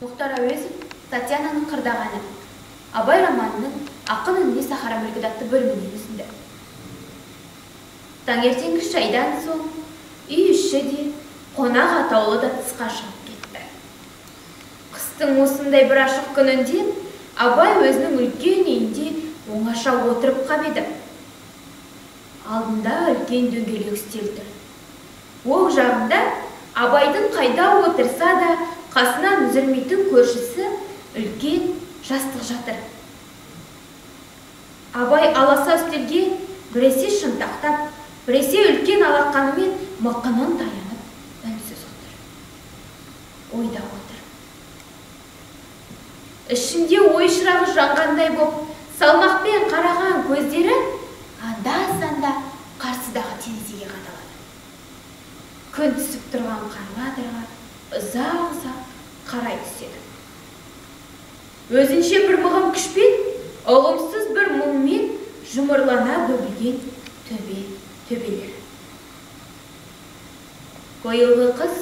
Мұхтар Әуезов Татьянаның қырдағаны Абай романының ақын үніне Сахара мүлкі атты бөлімінен үзінді. Таңертеңгі шайдан соң үй іші де қонақ атаулы да тысқа шығып кетті. Қыстың осындай бір ашық күнінде Абай өзінің үлкен үйінде оңаша отырып қап еді. Алдында үлкен дөңгелек үстел тұр. Оң жағында Абайдың қайда отырса да қасынан үзілмейтін көршісі үлкен жастық жатыр. Абай аласа үстелге біресе шынтақтап, біресе үлкен алақанымен мықынын таянып үнсіз отыр. Ойда отыр. Ішінде ой шырағы жанғандай боп, салмақпен қараған көздері анда-санда қарсыдағы терезеге қадалады. Күн түсіп тұрған қарлы адырға ұзақ-ұзақ қарай түседі. Өзінше бір мығым күшпен, ұғымсыз бір мұңмен жұмырлана бөгілген төбелер. Биылғы қыс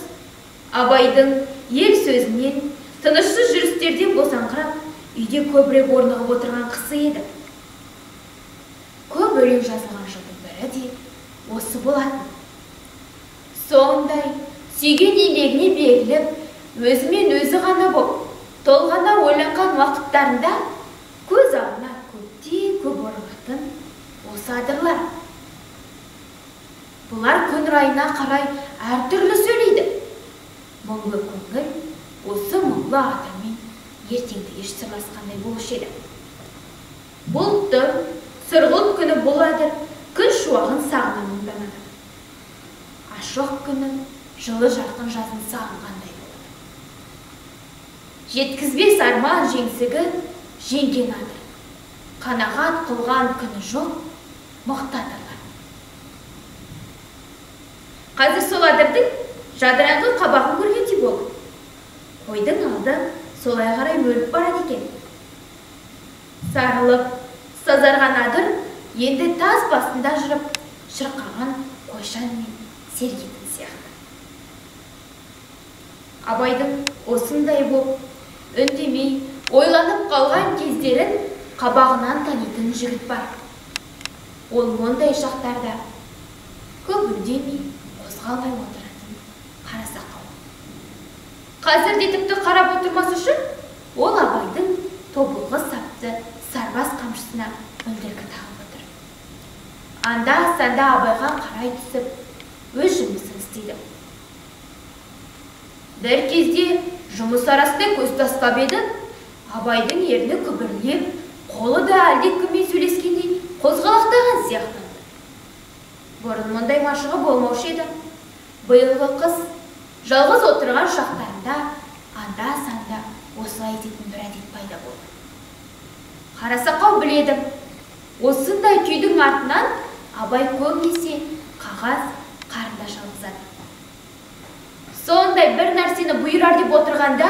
Абайдың ел сөзінен, тынышсыз жүрістерден босаңқырап, үйде көбірек орнығып отырған қысы еді. Көп өлең жазылған жылдың бірі де осы болатын. Сондай сүйген еңбегіне беріліп, өзімен өзі ғана боп, толғана ойланған уақыттарында көз алдына көптен көп оралатын осы адырлар. Бұлар күн райына қарай әртүрлі сөйлейді. Мұңлы көңіл осы мұңлы адырмен ертеңді еш сырласқандай болушы еді. Бұлтты, сұрғылт күні бұл адыр күн шуағын сағына мұңданады. Ашық күні жылы жарқын жазын сағынғандай болады. Жеткізбес арман жеңсігі жеңген адыр. Қанағат қылған күні жоқ, мықты адырлар. Қазір сол адырдың жадыраңғы қабағын көргендей болды. Қойдың алды солай қарай мөліп барады екен. Сарылып, сазарған адыр енді тас басында жүріп, шырқаған қойшан мен сергетін сияқты. Абайдың осындай боп, үндемей, ойланып қалған кездерін қабағынан танитын жігіт бар. Ол мұндай шақтарда көп үндемей, қозғалмай отыратын қара сақал. Қазір де тіпті қарап отырмас үшін, ол Абайдың тобылғы сапты сарбас қамшысына бүлдіргі тағып отыр. Анда-санда Абайға қарай түсіп, өз жұмысын істейді. Бір кезде жұмыс арасында көз тастап еді, Абайдың ерні күбірлеп, қолы да әлдекіммен сөйлескендей қозғалақтаған сияқтанды. Бұрын мұндай машығы болмаушы еді. Биылғы қыс жалғыз отырған шақтарында анда-санда осылай ететін бір әдет пайда болды. Қарасақау біледі, осындай күйдің артынан Абай көбінесе қағаз, қарындаш алғызады. Сондай бір нәрсені бұйырар деп отырғанда,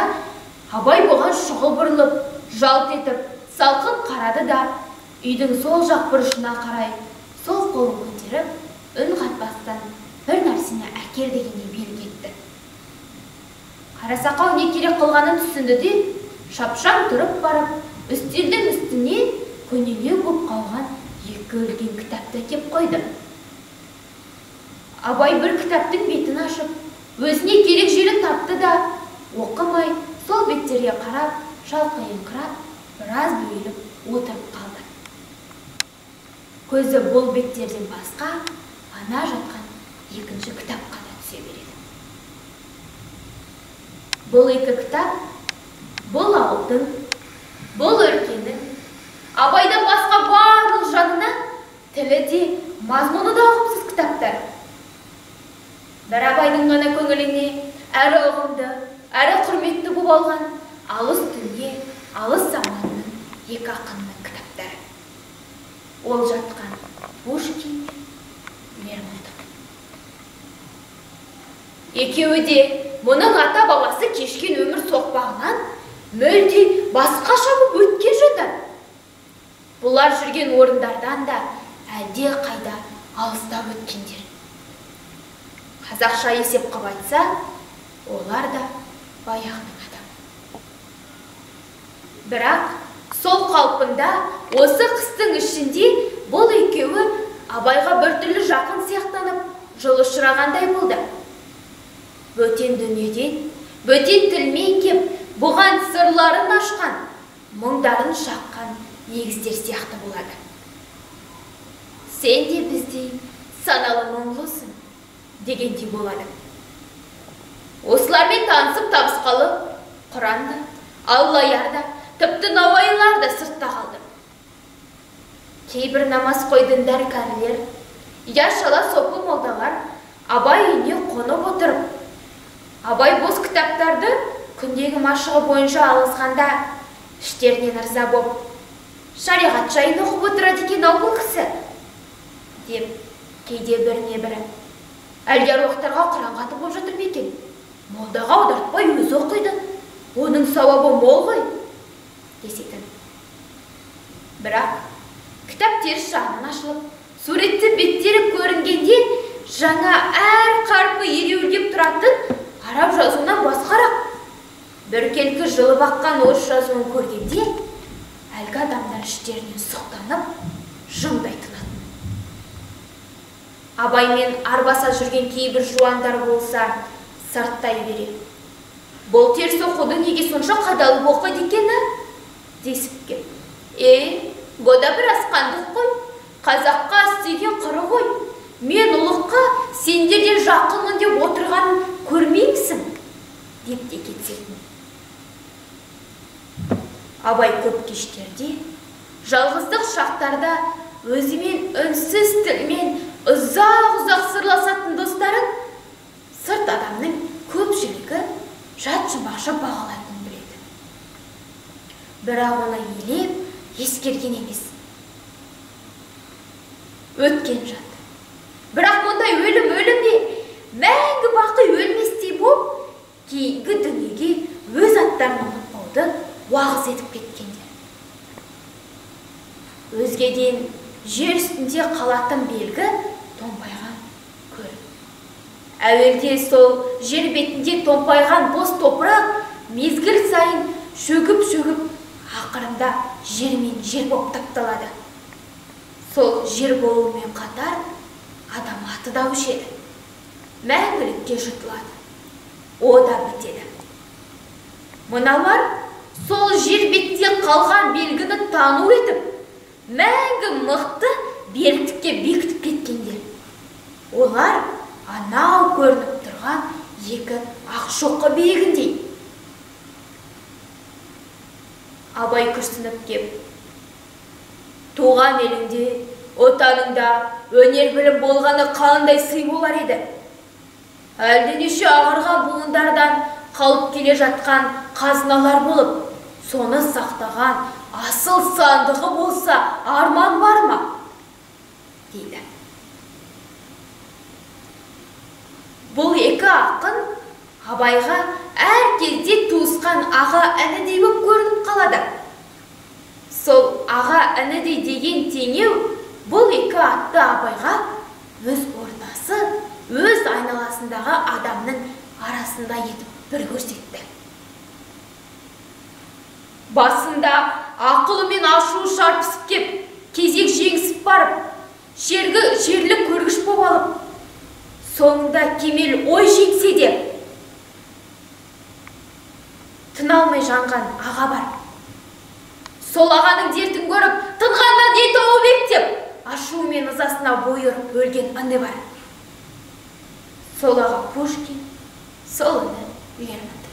Абай бұған шұғыл бұрылып, жалт етіп, салқын қарады да, үйдің сол жақ бұрышына қарай, сол қолын көтеріп, үн қатпастан бір нәрсені әкел дегенде бел кетті. Қарасақал не керек қылғанын түсінді де, шапшаң тұрып барып, үстелдің үстіне көнелеу боп қалған екі үлкен кітапты әкеп қойды. Абай бір кітаптың бетін ашып, өзіне керек жерін тапты да, оқымай сол беттерге қарап, шалқайыңқырап, біраз бөліп отырып қалды. Көзі бұл беттерден басқа ана жатқан екінші кітапқа да түсе береді. Бұл екі кітап, бұл ауылдың, бұл өлкенің, Абайдан басқа барлық жанына тілі де, мазмұны да ұғымсыз кітаптар. Бір Абайдың ғана көңіліне әрі ұғымды, әрі құрметті боп алған алыс дүние, алыс заманның екі ақынның кітаптары. Ол жатқан Пушкин мен Лермонтов. Екеуі де мұның ата-бабасы кешкен өмір соқпағынан мүлде басқаша боп өткен жатыр. Бұлар жүрген орындардан да әлде қайда алыстап өткендер. Қазақша есеп қып айтса, олар да баяғының адам. Бірақ сол қалпында осы қыстың ішінде бұл екеуі абайға біртүрлі жақын сияқтанып, жыл ұшырағандай болды. Бөтен дүниеден, бөтен тілмен кеп, бұған сырларын ашқан, мұңдарын шаққан егіздер сияқты болады. Сен де біздей саналы мұңлысың дегендей болады. Осылармен танысып табысқалы Құранда, Аллаярда, тіпті Науайларда сыртта қалды. Кейбір намаз қойдындар кәрілер, яшала сопы молдалар Абай үйіне қонып отырып, Абай бос кітаптарды күндегі машығы бойынша алысқанда іштерінен ырза боп, шариғат жайын оқып отырады екен ау бұл кісі, деп кейде біріне бірі, әлде аруақтарға Құран қатып болып жатыр ма екен? Молдаға аудартпай өзі оқиды, оның сауабы мол ғой, десетін. Бірақ кітап теріс жағынан ашылып, суретті беттері көрінгенде жаңа әр қарпы ереуілдеп тұратын араб жазуынан басқарақ. Біркелкі жылып аққан орыс жазуын көргенде әлгі адамдар іштерінен сұқтанып, жымдай тынатын. Абаймен арбаса жүрген кейбір жуандар болса, сарттай бере. Бұл теріс оқуды неге сонша қадалып оқиды екені? Десіп кеп. Бұ да бір асқандық қой. Қазаққа істеген қыры ғой. Мен ұлыққа сендерден жақынмын деп отырғанын көрмеймісің? Деп те кетсетін. Абай көп кештерде, жалғыздық шақтарда өзімен үнсіз тілмен ұзақ-ұзақ сырласатын достарын сырт адамның көпшілігі жат жұмбақша бағалайтынын біледі. Бірақ оны елеп, ескерген емес. Өткен жат. Бірақ мұндай өлім де мәңгі бақи өлместей боп, кейінгі дүниеге өз аттарын ұмытпауды уағыз етіп кеткендер. Өзгеден жер үстінде қалатын белгі томпайған көр. Әуелде сол жер бетінде томпайған бос топырақ мезгіл сайын шөгіп, ақырында жермен жер боп тапталады. Сол жер болумен қатар адам аты да өшеді. Мәңгілікке жұтылады. О да бітеді. Мыналар сол жер бетте қалған белгіні тану етіп, мәңгі мықты беріктікке бекітіп кеткендер. Олар анау көрініп тұрған екі ақшоқы биігіндей. Абай күрсініп кеп, туған еліңде, отаныңда өнер білім болғаны қандай сый болар еді. Әлденеше ағарған буындардан қалып келе жатқан қазыналар болып, соны сақтаған асыл сандығы болса арман бар ма? Дейді. Бұл екі ақын Абайға әр кезде туысқан аға інідей боп көрініп қалады. Сол аға інідей деген теңеу бұл екі атты Абайға өз ортасы, өз айналасындағы адамның арасында етіп бір көрсетті. Басында ақылымен ашу шарпысып кеп, кезек жеңсіп барып, шерлік көргіш боп алып, соңында кемел ой жеңсе де, тыналмай жанған аға бар. Сол ағаның дертін көріп, тынғаннан не тауып ектеп, ашу мен ызасына бой ұрып өлген аны бар. Сол аға Пушкин, сол үні Лермонтов.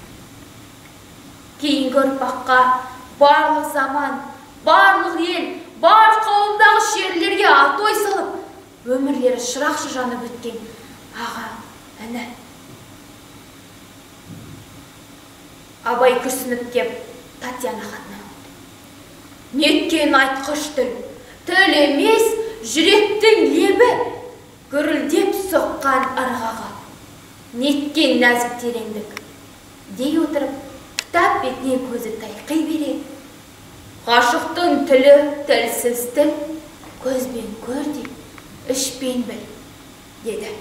Кейінгі ұрпаққа барлық заман, барлық ел, бар қауымдағы шерлерге атой салып, өмірлері шырақшы жанып өткен аға іні. Абай күрсініп кеп Татьяна хатына алды. Неткен айтқыш тіл, тіл емес жүректің лебі, гүрілдеп соққан ырғағы. Неткен нәзік тереңдік. Дей отырып, кітап бетіне көзі тайқи бере. Ғашықтың тілі тілсіз тіл, көзбен көр де, ішпен біл, деді.